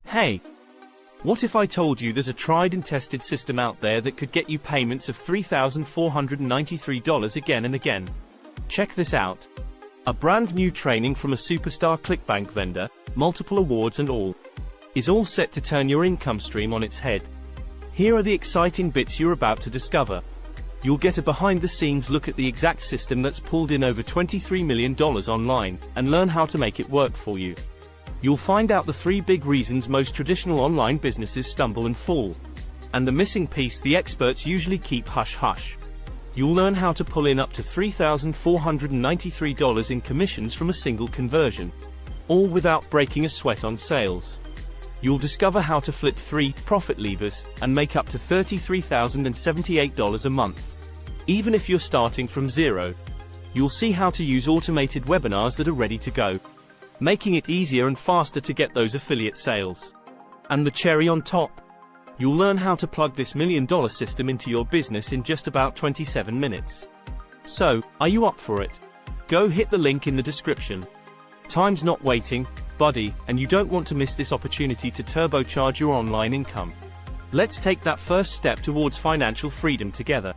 Hey, what if I told you there's a tried and tested system out there that could get you payments of $3,493 again and again? Check this out. A brand new training from a superstar ClickBank vendor, multiple awards and all, is all set to turn your income stream on its head. Here are the exciting bits you're about to discover. You'll get a behind-the-scenes look at the exact system that's pulled in over $23 million online, and learn how to make it work for you. You'll find out the 3 big reasons most traditional online businesses stumble and fall, and the missing piece the experts usually keep hush-hush. You'll learn how to pull in up to $3,493 in commissions from a single conversion, all without breaking a sweat on sales. You'll discover how to flip 3 profit levers and make up to $33,078 a month, even if you're starting from zero. You'll see how to use automated webinars that are ready to go, making it easier and faster to get those affiliate sales. And the cherry on top, you'll learn how to plug this $1 million system into your business in just about 27 minutes. So, are you up for it? Go hit the link in the description. Time's not waiting, buddy, and you don't want to miss this opportunity to turbocharge your online income. Let's take that first step towards financial freedom together.